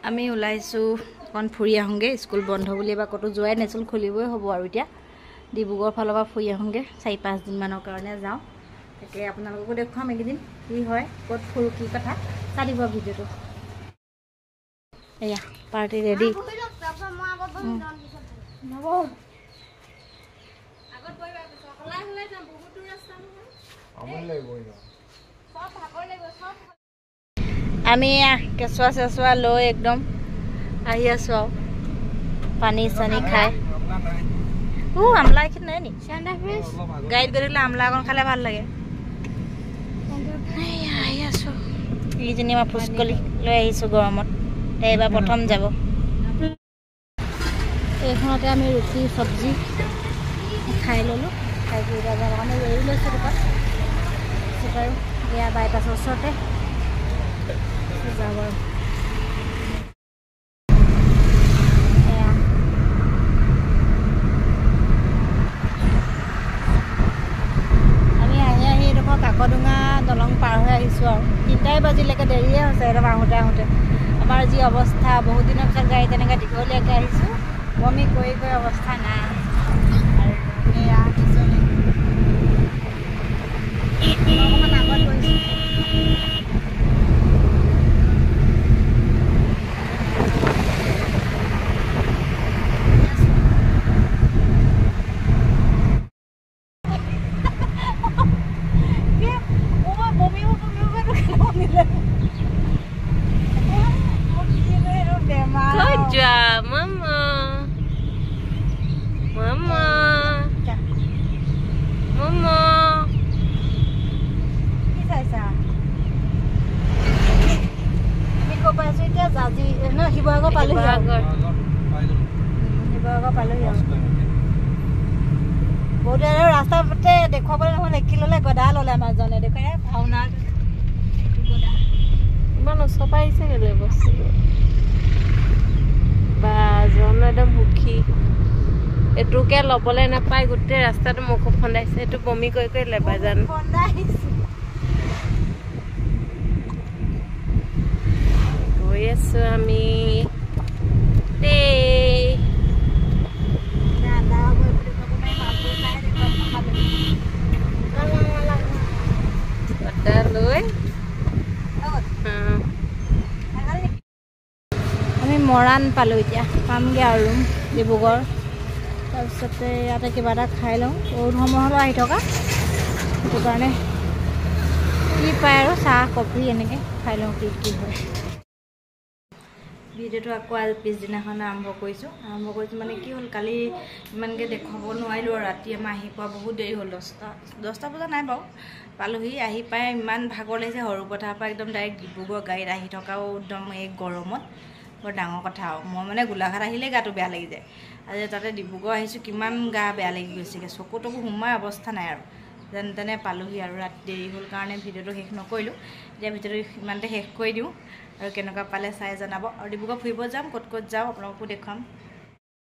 আমি ওলাইছো অকণ ফুৰি আহোঁগে স্কুল বন্ধ বুলি এবাৰ ক'তো যোৱাই নাছিল খুলিবই হ'ব আৰু এতিয়া ডিব্ৰুগড় ফালৰ পৰা ফুৰি আহোঁগে 4-5 দিনমানৰ কাৰণে যাওঁ তাকে আপোনালোককো দেখুৱাম এইকেইদিন কি হয় ক'ত ফুৰো কি কথা চাই দিব ভিডিঅ'টো এয়া পাৰ্টি ৰেডি আমি কেঁচুৱা চেঁচুৱা লৈ একদম আহি আছো আৰু পানী চানী খাই আমলা এইখিনি নাই নি গাড়ীত গ'লে আমলা অকণ খালে ভাল লাগে আহি আছো এইজনী আমাৰ ফুচকলি লৈ আহিছোঁ গৰমত এইবাৰ প্ৰথম যাব এইখনতে আমি ৰুটি চব্জি খাই ল'লোঁ খাই কৰি যাবৰ কাৰণে ৰৈ লৈছোঁ দোকান আৰু এয়া বাইপাছৰ ওচৰতে যাব কাকডোঙা দলং পাৰ হৈ আহিছোঁ আৰু 3টাই বাজিলৈকে দেৰিয়ে হৈছে একদম আহোঁতে আমাৰ যি অৱস্থা বহুত দিনৰ পিছত গাড়ী তেনেকৈ দীঘলীয়াকৈ আহিছোঁ বমি কৰি অৱস্থা নাই আৰু এয়া অকণমান আগত গৈছোঁ শিৱসাগৰ পালোহি বহুতে ৰাস্তাতে দেখুৱাবলৈ নহয় লেখি ল'লে গদা ল'লে আমাৰজনে দেখুৱাই ভাওনা ইমান ওচৰ পৰা আহিছে কেলে বস্তুটো বা জন একদম সুখী এইটোকে ল'বলৈ নাপায় গোটেই ৰাস্তাটো মুখ খন্দাইছে এইটো বমি কৰি লেবাই জানো গৈ আছো আমি আমি মৰাণ পালোঁ এতিয়া পামগৈ আৰু ৰুম ডিব্ৰুগড় তাৰপিছতে ইয়াতে কিবা এটা খাই লওঁ বহুত সময় হ'লেও আহি থকা সেইটো কাৰণে কি পায় আৰু চাহ কফি এনেকৈ খাই লওঁ কি হয় ভিডিঅ'টো আকৌ আজি পিছদিনাখন আৰম্ভ কৰিছোঁ মানে কি হ'ল কালি ইমানকৈ দেখুৱাব নোৱাৰিলোঁ আৰু ৰাতি আমাৰ আহি পোৱা বহুত দেৰি হ'ল 10টা বজা নাই বাৰু পালোহি আহি পাই ইমান ভাগৰ লাগিছে সৰু পথাৰৰ পৰা একদম ডাইৰেক্ট ডিব্ৰুগড় গাড়ীত আহি থকাও একদম এই গৰমত বৰ ডাঙৰ কথা আৰু মই মানে গোলাঘাট আহিলেই গাটো বেয়া লাগি যায় আজি তাতে ডিব্ৰুগড় আহিছোঁ কিমান গা বেয়া লাগি গৈছেগৈ চকু তকু সোমাই অৱস্থা নাই আৰু যেনে তেনে পালোহি আৰু ৰাতি দেৰি হ'ল কাৰণে ভিডিঅ'টো শেষ নকৰিলোঁ এতিয়া ভিডিঅ'টো ইমানতে শেষ কৰি দিওঁ আৰু কেনেকুৱা পালে চাই জনাব আৰু ডিব্ৰুগড় ফুৰিব যাম ক'ত যাওঁ আপোনালোকো দেখুৱাম